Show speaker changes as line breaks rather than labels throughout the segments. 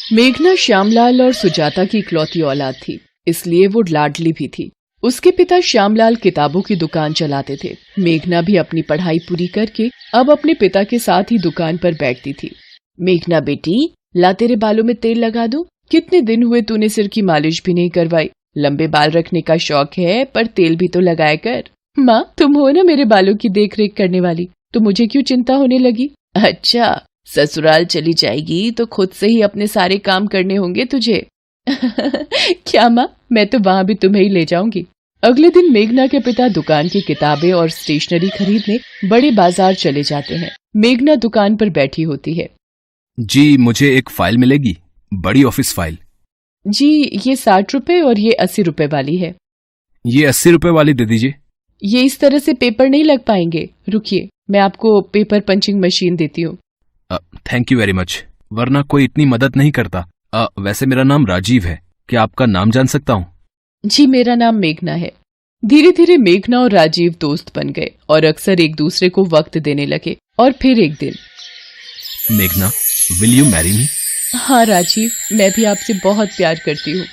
मेघना श्यामलाल और सुजाता की इकलौती औलाद थी, इसलिए वो लाडली भी थी। उसके पिता श्यामलाल किताबों की दुकान चलाते थे। मेघना भी अपनी पढ़ाई पूरी करके अब अपने पिता के साथ ही दुकान पर बैठती थी। मेघना बेटी, ला तेरे बालों में तेल लगा दूं? कितने दिन हुए तूने सिर की मालिश भी नहीं करवाई। लंबे बाल रखने का शौक है, पर तेल भी तो लगाया कर। माँ, तुम हो ना मेरे बालों की देख रेख करने वाली, तो मुझे क्यों चिंता होने लगी? अच्छा, ससुराल चली जाएगी तो खुद से ही अपने सारे काम करने होंगे तुझे। क्या माँ, मैं तो वहाँ भी तुम्हें ही ले जाऊंगी। अगले दिन मेघना के पिता दुकान की किताबें और स्टेशनरी खरीदने बड़े बाजार चले जाते हैं। मेघना दुकान पर बैठी होती है।
जी, मुझे एक फाइल मिलेगी, बड़ी ऑफिस फाइल।
जी, ये 60 रुपए और ये 80 रुपए वाली है।
ये 80 रुपए वाली दे दीजिए।
ये इस तरह से पेपर नहीं लग पाएंगे, रुकिए मैं आपको पेपर पंचिंग मशीन देती हूँ।
थैंक यू वेरी मच, वरना कोई इतनी मदद नहीं करता। वैसे मेरा नाम राजीव है, क्या आपका नाम जान सकता हूँ?
जी, मेरा नाम मेघना है। धीरे धीरे मेघना और राजीव दोस्त बन गए और अक्सर एक दूसरे को वक्त देने लगे। और फिर एक दिन,
मेघना, विल यू मैरी मी?
हाँ राजीव, मैं भी आपसे बहुत प्यार करती हूँ।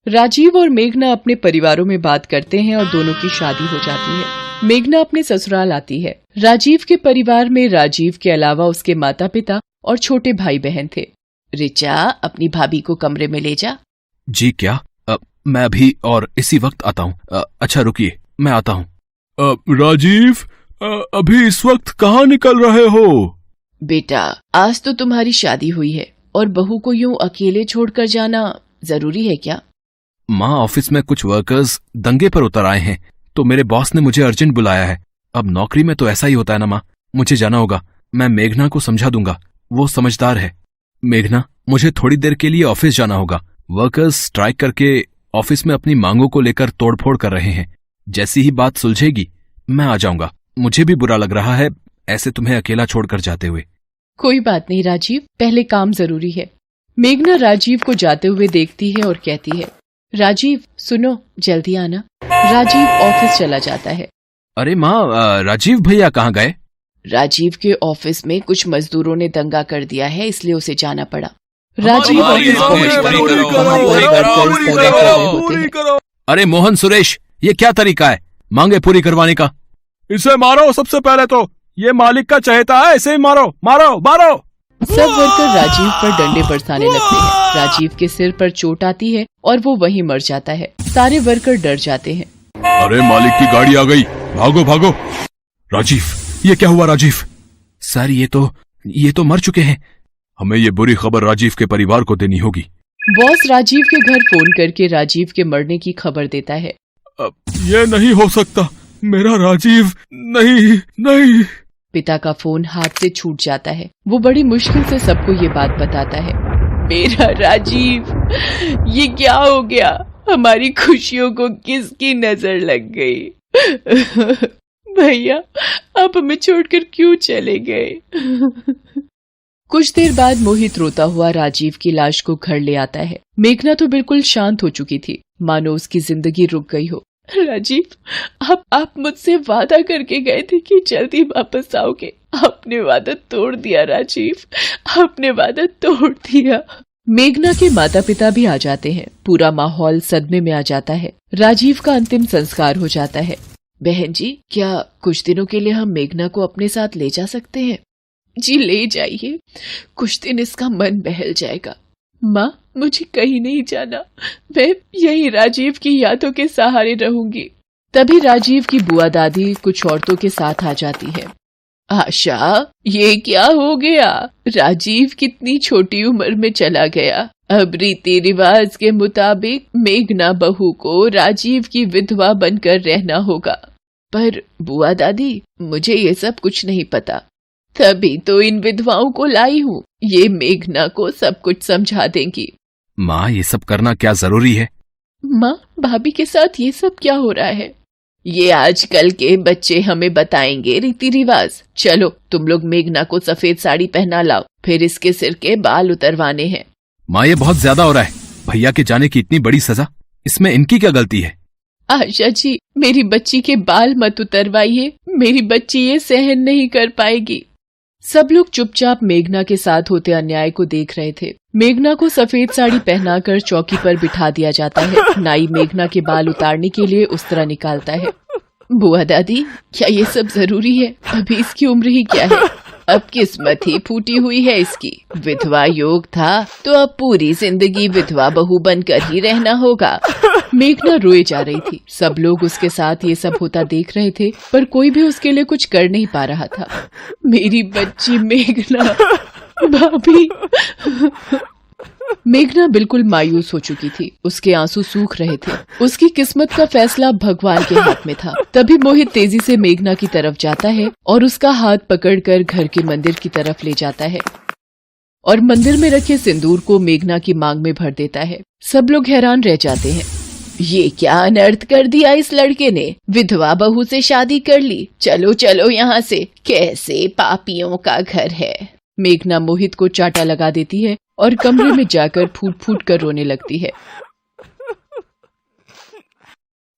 राजीव और मेघना अपने परिवारों में बात करते हैं और दोनों की शादी हो जाती है। मेघना अपने ससुराल आती है। राजीव के परिवार में राजीव के अलावा उसके माता पिता और छोटे भाई बहन थे। रिचा, अपनी भाभी को कमरे में ले जा।
जी क्या? मैं अभी और इसी वक्त आता हूँ। अच्छा रुकिए, मैं आता हूँ। राजीव, अभी इस वक्त कहाँ निकल रहे हो?
बेटा, आज तो तुम्हारी शादी हुई है और बहू को यूं अकेले छोड़कर जाना जरूरी है क्या?
माँ, ऑफिस में कुछ वर्कर्स दंगे पर उतर आए हैं, तो मेरे बॉस ने मुझे अर्जेंट बुलाया है। अब नौकरी में तो ऐसा ही होता है ना माँ, मुझे जाना होगा। मैं मेघना को समझा दूंगा, वो समझदार है। मेघना, मुझे थोड़ी देर के लिए ऑफिस जाना होगा। वर्कर्स स्ट्राइक करके ऑफिस में अपनी मांगों को लेकर तोड़फोड़ कर रहे हैं। जैसी ही बात सुलझेगी मैं आ जाऊंगा। मुझे भी बुरा लग रहा है ऐसे तुम्हें अकेला छोड़कर जाते हुए।
कोई बात नहीं राजीव, पहले काम जरूरी है। मेघना राजीव को जाते हुए देखती है और कहती है, राजीव सुनो, जल्दी आना। राजीव ऑफिस चला जाता है।
अरे माँ, राजीव भैया कहाँ गए?
राजीव के ऑफिस में कुछ मजदूरों ने दंगा कर दिया है, इसलिए उसे जाना पड़ा। राजीव ऑफिस पहुंचता।
अरे मोहन, सुरेश, ये क्या तरीका है मांगे पूरी करवाने का?
इसे मारो सबसे पहले तो, ये मालिक का चहेता है, इसे ही मारो मारो मारो।
सब वर्कर राजीव पर डंडे बरसाने लगते हैं। राजीव के सिर पर चोट आती है और वो वहीं मर जाता है। सारे वर्कर डर जाते हैं।
अरे मालिक की गाड़ी आ गई, भागो भागो।
राजीव, ये क्या हुआ? राजीव सर, ये तो मर चुके हैं।
हमें ये बुरी खबर राजीव के परिवार को देनी होगी।
बॉस राजीव के घर फोन करके राजीव के मरने की खबर देता है।
ये नहीं हो सकता, मेरा राजीव नहीं।
पिता का फोन हाथ से छूट जाता है। वो बड़ी मुश्किल से सबको ये बात बताता है। मेरा राजीव, ये क्या हो गया? हमारी खुशियों को किसकी नजर लग गई? भैया, आप हमें छोड़कर क्यों चले गए? कुछ देर बाद मोहित रोता हुआ राजीव की लाश को घर ले आता है। मेघना तो बिल्कुल शांत हो चुकी थी, मानो उसकी जिंदगी रुक गई हो। राजीव, आप मुझसे वादा करके गए थे कि जल्दी वापस आओगे। आपने वादा तोड़ दिया राजीव, आपने वादा तोड़ दिया। मेघना के माता पिता भी आ जाते हैं। पूरा माहौल सदमे में आ जाता है। राजीव का अंतिम संस्कार हो जाता है। बहन जी, क्या कुछ दिनों के लिए हम मेघना को अपने साथ ले जा सकते हैं? जी ले जाइए, कुछ दिन इसका मन बहल जाएगा। माँ, मुझे कहीं नहीं जाना, मैं यही राजीव की यादों के सहारे रहूंगी। तभी राजीव की बुआ दादी कुछ औरतों के साथ आ जाती है। आशा, ये क्या हो गया? राजीव कितनी छोटी उम्र में चला गया। अब रीति रिवाज के मुताबिक मेघना बहू को राजीव की विधवा बनकर रहना होगा। पर बुआ दादी, मुझे ये सब कुछ नहीं पता, तभी तो इन विधवाओं को लाई हूँ। ये मेघना को सब कुछ समझा देंगी।
माँ, ये सब करना क्या जरूरी है?
माँ, भाभी के साथ ये सब क्या हो रहा है? ये आजकल के बच्चे हमें बताएंगे रीति रिवाज। चलो, तुम लोग मेघना को सफेद साड़ी पहना लाओ, फिर इसके सिर के बाल उतरवाने हैं।
माँ, ये बहुत ज्यादा हो रहा है। भैया के जाने की इतनी बड़ी सजा, इसमें इनकी क्या गलती है?
आशा जी, मेरी बच्ची के बाल मत उतरवाइए, मेरी बच्ची ये सहन नहीं कर पाएगी। सब लोग चुपचाप मेघना के साथ होते अन्याय को देख रहे थे। मेघना को सफेद साड़ी पहनाकर चौकी पर बिठा दिया जाता है। नाई मेघना के बाल उतारने के लिए उस्तरा निकालता है। बुआ दादी, क्या ये सब जरूरी है? अभी इसकी उम्र ही क्या है? अब किस्मत ही फूटी हुई है इसकी। विधवा योग था तो अब पूरी जिंदगी विधवा बहू बनकर ही रहना होगा। मेघना रोए जा रही थी। सब लोग उसके साथ ये सब होता देख रहे थे, पर कोई भी उसके लिए कुछ कर नहीं पा रहा था। मेरी बच्ची मेघना, भाभी। मेघना बिल्कुल मायूस हो चुकी थी। उसके आंसू सूख रहे थे। उसकी किस्मत का फैसला भगवान के हाथ में था। तभी मोहित तेजी से मेघना की तरफ जाता है और उसका हाथ पकड़कर घर के मंदिर की तरफ ले जाता है और मंदिर में रखे सिंदूर को मेघना की मांग में भर देता है। सब लोग हैरान रह जाते हैं। ये क्या अनर्थ कर दिया इस लड़के ने? विधवा बहू से शादी कर ली। चलो चलो यहाँ से, कैसे पापियों का घर है। मेघना मोहित को चाटा लगा देती है और कमरे में जाकर फूट फूट कर रोने लगती है।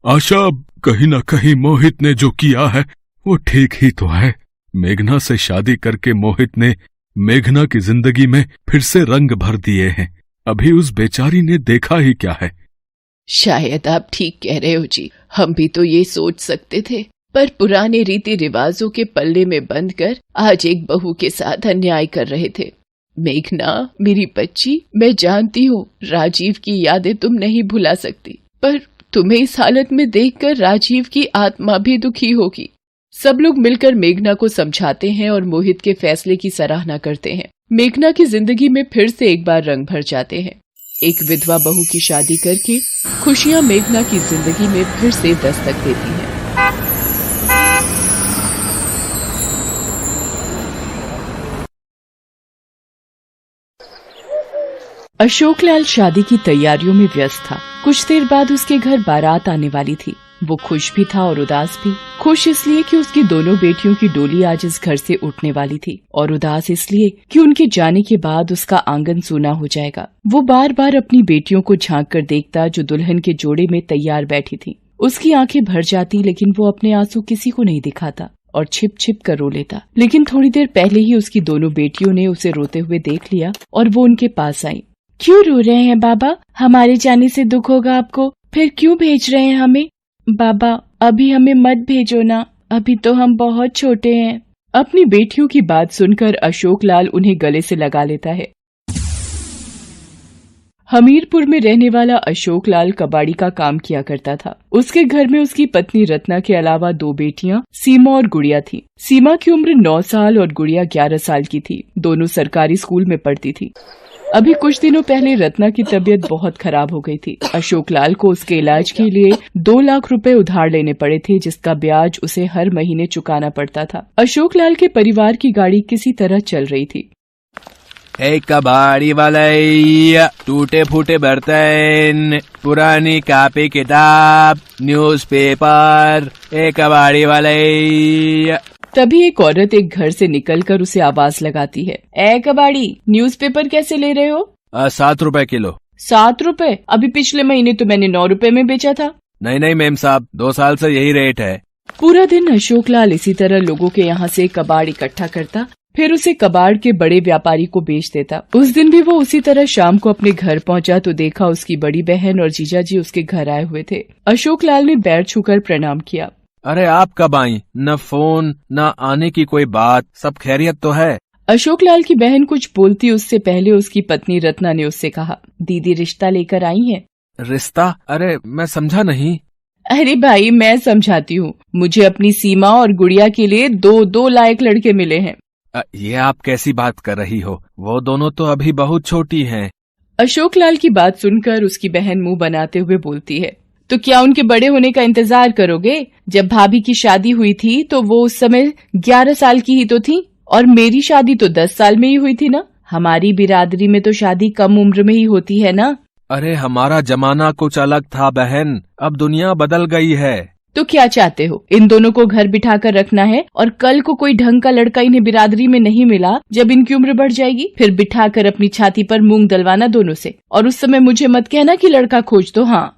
आशा, कहीं न कहीं मोहित ने जो किया है वो ठीक ही तो है। मेघना से शादी करके मोहित ने मेघना की जिंदगी में फिर से रंग भर दिए हैं। अभी उस बेचारी ने देखा ही क्या है।
शायद आप ठीक कह रहे हो जी। हम भी तो ये सोच सकते थे, पर पुराने रीति रिवाजों के पल्ले में बंद कर आज एक बहू के साथ अन्याय कर रहे थे। मेघना, मेरी बच्ची, मैं जानती हूँ राजीव की यादें तुम नहीं भुला सकती, पर तुम्हें इस हालत में देखकर राजीव की आत्मा भी दुखी होगी। सब लोग मिलकर मेघना को समझाते हैं और मोहित के फैसले की सराहना करते हैं। मेघना की जिंदगी में फिर से एक बार रंग भर जाते हैं। एक विधवा बहू की शादी करके खुशियां मेघना की जिंदगी में फिर से दस्तक देती हैं। अशोकलाल शादी की तैयारियों में व्यस्त था। कुछ देर बाद उसके घर बारात आने वाली थी। वो खुश भी था और उदास भी। खुश इसलिए कि उसकी दोनों बेटियों की डोली आज इस घर से उठने वाली थी, और उदास इसलिए कि उनके जाने के बाद उसका आंगन सूना हो जाएगा। वो बार बार अपनी बेटियों को झांक कर देखता जो दुल्हन के जोड़े में तैयार बैठी थी। उसकी आंखें भर जाती, लेकिन वो अपने आंसू किसी को नहीं दिखाता और छिप छिप कर रो लेता। लेकिन थोड़ी देर पहले ही उसकी दोनों बेटियों ने उसे रोते हुए देख लिया और वो उनके पास आई। क्यों रो रहे हैं बाबा? हमारे जाने से दुख होगा आपको, फिर क्यों भेज रहे हैं हमें? बाबा, अभी हमें मत भेजो ना, अभी तो हम बहुत छोटे हैं। अपनी बेटियों की बात सुनकर अशोकलाल उन्हें गले से लगा लेता है। हमीरपुर में रहने वाला अशोकलाल कबाड़ी का काम किया करता था। उसके घर में उसकी पत्नी रत्ना के अलावा दो बेटियां सीमा और गुड़िया थी। सीमा की उम्र 9 साल और गुड़िया 11 साल की थी। दोनों सरकारी स्कूल में पढ़ती थी। अभी कुछ दिनों पहले रत्ना की तबीयत बहुत खराब हो गई थी। अशोकलाल को उसके इलाज के लिए 2 लाख रुपए उधार लेने पड़े थे, जिसका ब्याज उसे हर महीने चुकाना पड़ता था। अशोकलाल के परिवार की गाड़ी किसी तरह चल रही थी।
एक कबाड़ी वाले, टूटे फूटे बर्तन, पुरानी कॉपी किताब, न्यूज़पेपर, एक कबाड़ी वाले।
तभी एक औरत एक घर से निकलकर उसे आवाज लगाती है। ए कबाड़ी, न्यूज़पेपर कैसे ले रहे हो?
7 रुपए किलो।
7 रुपए? अभी पिछले महीने तो मैंने 9 रुपए में बेचा था।
नहीं नहीं मेम साहब, 2 साल से यही रेट है।
पूरा दिन अशोकलाल इसी तरह लोगों के यहाँ से कबाड़ इकट्ठा करता, फिर उसे कबाड़ के बड़े व्यापारी को बेच देता। उस दिन भी वो उसी तरह शाम को अपने घर पहुंचा तो देखा उसकी बड़ी बहन और जीजाजी उसके घर आए हुए थे। अशोकलाल ने पैर छूकर प्रणाम किया।
अरे आप कब आई? न फोन न आने की कोई बात, सब खैरियत तो है?
अशोकलाल की बहन कुछ बोलती उससे पहले उसकी पत्नी रत्ना ने उससे कहा, दीदी रिश्ता लेकर आई है।
रिश्ता? अरे मैं समझा नहीं।
अरे भाई, मैं समझाती हूँ। मुझे अपनी सीमा और गुड़िया के लिए 2 लायक लड़के मिले हैं।
ये आप कैसी बात कर रही हो? वो दोनों तो अभी बहुत छोटी हैं।
अशोकलाल की बात सुनकर उसकी बहन मुंह बनाते हुए बोलती है, तो क्या उनके बड़े होने का इंतजार करोगे? जब भाभी की शादी हुई थी तो वो उस समय 11 साल की ही तो थी, और मेरी शादी तो 10 साल में ही हुई थी ना। हमारी बिरादरी में तो शादी कम उम्र में ही होती है ना।
अरे हमारा जमाना कुछ अलग था बहन, अब दुनिया बदल गई है।
तो क्या चाहते हो? इन दोनों को घर बिठा कर रखना है, और कल को कोई ढंग का लड़का इन्हें बिरादरी में नहीं मिला जब इनकी उम्र बढ़ जाएगी, फिर बिठा कर अपनी छाती पर मूंग दलवाना दोनों से, और उस समय मुझे मत कहना कि लड़का खोज दो। हाँ।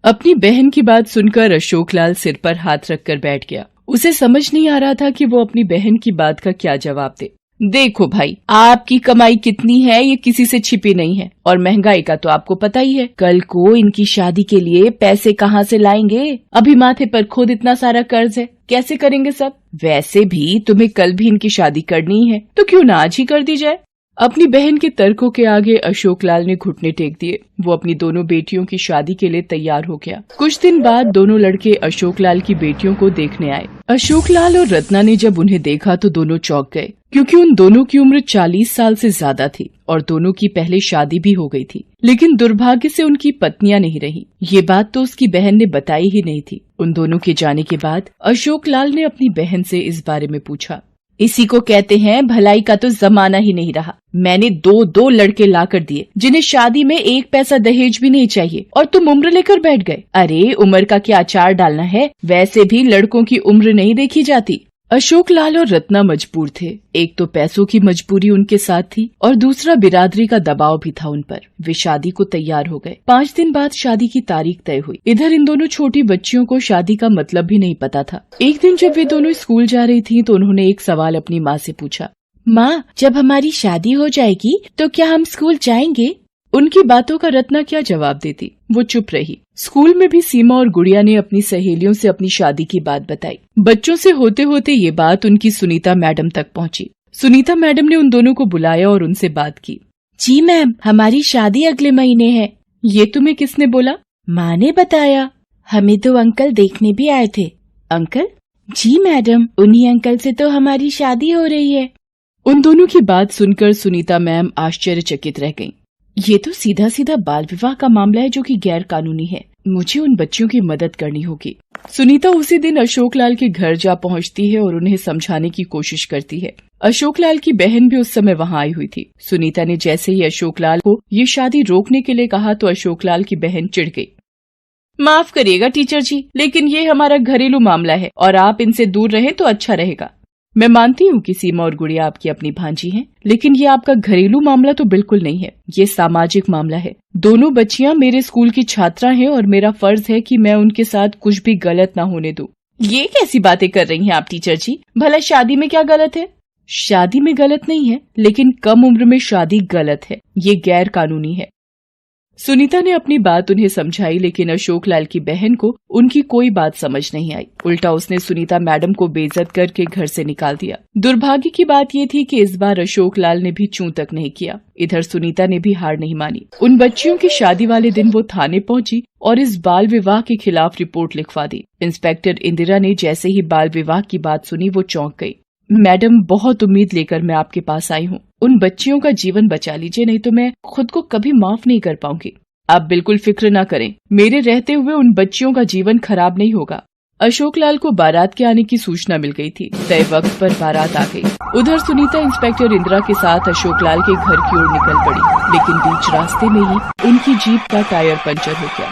अपनी बहन की बात सुनकर अशोकलाल सिर पर हाथ रखकर बैठ गया। उसे समझ नहीं आ रहा था कि वो अपनी बहन की बात का क्या जवाब दे। देखो भाई, आपकी कमाई कितनी है ये किसी से छिपी नहीं है, और महंगाई का तो आपको पता ही है। कल को इनकी शादी के लिए पैसे कहाँ से लाएंगे? अभी माथे पर खुद इतना सारा कर्ज है, कैसे करेंगे सब? वैसे भी तुम्हें कल भी इनकी शादी करनी है, तो क्यों ना आज ही कर दी जाए। अपनी बहन के तर्कों के आगे अशोक लाल ने घुटने टेक दिए। वो अपनी दोनों बेटियों की शादी के लिए तैयार हो गया। कुछ दिन बाद दोनों लड़के अशोक लाल की बेटियों को देखने आए। अशोक लाल और रत्ना ने जब उन्हें देखा तो दोनों चौंक गए, क्योंकि उन दोनों की उम्र 40 साल से ज्यादा थी और दोनों की पहले शादी भी हो गई थी, लेकिन दुर्भाग्य से उनकी पत्नियां नहीं रही। ये बात तो उसकी बहन ने बताई ही नहीं थी। उन दोनों के जाने के बाद अशोक लाल ने अपनी बहन से इस बारे में पूछा। इसी को कहते हैं भलाई का तो जमाना ही नहीं रहा। मैंने दो लड़के ला कर दिए जिन्हें शादी में एक पैसा दहेज भी नहीं चाहिए, और तुम उम्र लेकर बैठ गए। अरे उम्र का क्या अचार डालना है, वैसे भी लड़कों की उम्र नहीं देखी जाती। अशोक लाल और रत्ना मजबूर थे। एक तो पैसों की मजबूरी उनके साथ थी और दूसरा बिरादरी का दबाव भी था उन पर। वे शादी को तैयार हो गए। 5 दिन बाद शादी की तारीख तय हुई। इधर इन दोनों छोटी बच्चियों को शादी का मतलब भी नहीं पता था। एक दिन जब वे दोनों स्कूल जा रही थीं, तो उन्होंने एक सवाल अपनी माँ से पूछा। माँ, जब हमारी शादी हो जाएगी तो क्या हम स्कूल जाएंगे? उनकी बातों का रत्ना क्या जवाब देती, वो चुप रही। स्कूल में भी सीमा और गुड़िया ने अपनी सहेलियों से अपनी शादी की बात बताई। बच्चों से होते होते ये बात उनकी सुनीता मैडम तक पहुंची। सुनीता मैडम ने उन दोनों को बुलाया और उनसे बात की। जी मैम, हमारी शादी अगले महीने है। ये तुम्हें किसने बोला? माँ ने बताया। हमें तो अंकल देखने भी आए थे। अंकल? जी मैडम, उन्हीं अंकल से तो हमारी शादी हो रही है। उन दोनों की बात सुनकर सुनीता मैम आश्चर्यचकित रह गईं। ये तो सीधा सीधा बाल विवाह का मामला है जो कि गैर कानूनी है। मुझे उन बच्चियों की मदद करनी होगी। सुनीता उसी दिन अशोक लाल के घर जा पहुंचती है और उन्हें समझाने की कोशिश करती है। अशोक लाल की बहन भी उस समय वहां आई हुई थी। सुनीता ने जैसे ही अशोक लाल को ये शादी रोकने के लिए कहा तो अशोक लाल की बहन चिढ़ गई। माफ करिएगा टीचर जी, लेकिन ये हमारा घरेलू मामला है और आप इनसे दूर रहें तो अच्छा रहेगा। मैं मानती हूँ कि सीमा और गुड़िया आपकी अपनी भांजी हैं, लेकिन ये आपका घरेलू मामला तो बिल्कुल नहीं है। ये सामाजिक मामला है। दोनों बच्चियाँ मेरे स्कूल की छात्रा हैं और मेरा फर्ज है कि मैं उनके साथ कुछ भी गलत ना होने दूं। ये कैसी बातें कर रही हैं आप टीचर जी? भला शादी में क्या गलत है? शादी में गलत नहीं है, लेकिन कम उम्र में शादी गलत है। ये गैर कानूनी है। सुनीता ने अपनी बात उन्हें समझाई, लेकिन अशोक लाल की बहन को उनकी कोई बात समझ नहीं आई। उल्टा उसने सुनीता मैडम को बेइज्जत करके घर से निकाल दिया। दुर्भाग्य की बात ये थी कि इस बार अशोक लाल ने भी चूं तक नहीं किया। इधर सुनीता ने भी हार नहीं मानी। उन बच्चियों की शादी वाले दिन वो थाने पहुंची और इस बाल विवाह के खिलाफ रिपोर्ट लिखवा दी। इंस्पेक्टर इंदिरा ने जैसे ही बाल विवाह की बात सुनी वो चौंक गई। मैडम, बहुत उम्मीद लेकर मैं आपके पास आई हूँ। उन बच्चियों का जीवन बचा लीजिए, नहीं तो मैं खुद को कभी माफ नहीं कर पाऊंगी। आप बिल्कुल फिक्र न करें, मेरे रहते हुए उन बच्चियों का जीवन खराब नहीं होगा। अशोक लाल को बारात के आने की सूचना मिल गई थी। तय वक्त पर बारात आ गई। उधर सुनीता इंस्पेक्टर इंदिरा के साथ अशोक लाल के घर की ओर निकल पड़ी, लेकिन बीच रास्ते में ही उनकी जीप का टायर पंचर हो गया।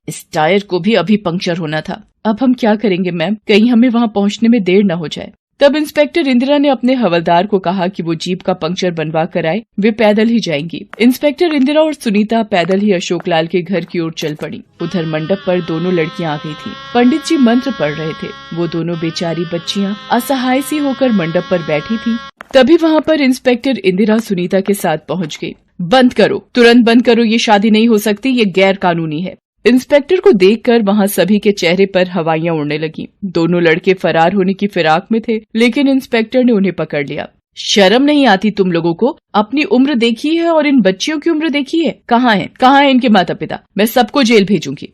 इस टायर को भी अभी पंक्चर होना था। अब हम क्या करेंगे मैम? कहीं हमें वहाँ पहुँचने में देर न हो जाए। तब इंस्पेक्टर इंदिरा ने अपने हवलदार को कहा कि वो जीप का पंक्चर बनवा कर आए। वे पैदल ही जाएंगी। इंस्पेक्टर इंदिरा और सुनीता पैदल ही अशोक लाल के घर की ओर चल पड़ी। उधर मंडप पर दोनों लड़कियां आ गई थीं। पंडित जी मंत्र पढ़ रहे थे। वो दोनों बेचारी बच्चियां असहाय सी होकर मंडप पर बैठी थीं। तभी वहाँ पर इंस्पेक्टर इंदिरा सुनीता के साथ पहुँच गयी। बंद करो, तुरंत बंद करो, ये शादी नहीं हो सकती, ये गैर कानूनी है। इंस्पेक्टर को देखकर वहाँ सभी के चेहरे पर हवाइयां उड़ने लगी। दोनों लड़के फरार होने की फिराक में थे, लेकिन इंस्पेक्टर ने उन्हें पकड़ लिया। शर्म नहीं आती तुम लोगों को? अपनी उम्र देखी है और इन बच्चियों की उम्र देखी है? कहाँ है इनके माता पिता? मैं सबको जेल भेजूंगी।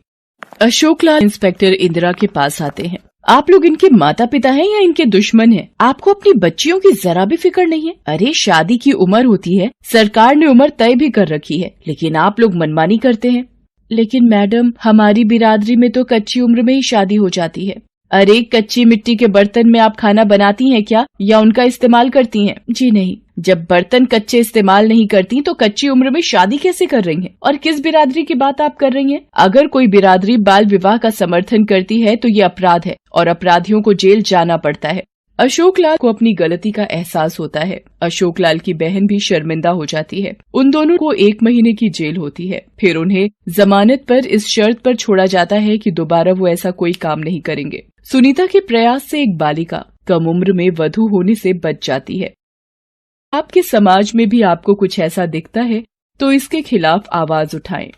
अशोक लाल इंस्पेक्टर इंदिरा के पास आते हैं। आप लोग इनके माता पिता हैं या इनके दुश्मन हैं? आपको अपनी बच्चियों की जरा भी फिक्र नहीं है? अरे शादी की उम्र होती है, सरकार ने उम्र तय भी कर रखी है, लेकिन आप लोग मनमानी करते हैं। लेकिन मैडम, हमारी बिरादरी में तो कच्ची उम्र में ही शादी हो जाती है। अरे कच्ची मिट्टी के बर्तन में आप खाना बनाती हैं क्या, या उनका इस्तेमाल करती हैं? जी नहीं। जब बर्तन कच्चे इस्तेमाल नहीं करती तो कच्ची उम्र में शादी कैसे कर रही हैं? और किस बिरादरी की बात आप कर रही हैं? अगर कोई बिरादरी बाल विवाह का समर्थन करती है तो ये अपराध है और अपराधियों को जेल जाना पड़ता है। अशोक लाल को अपनी गलती का एहसास होता है। अशोक लाल की बहन भी शर्मिंदा हो जाती है। उन दोनों को 1 महीने की जेल होती है। फिर उन्हें जमानत पर इस शर्त पर छोड़ा जाता है कि दोबारा वो ऐसा कोई काम नहीं करेंगे। सुनीता के प्रयास से एक बालिका कम उम्र में वधू होने से बच जाती है। आपके समाज में भी आपको कुछ ऐसा दिखता है तो इसके खिलाफ आवाज उठाएं।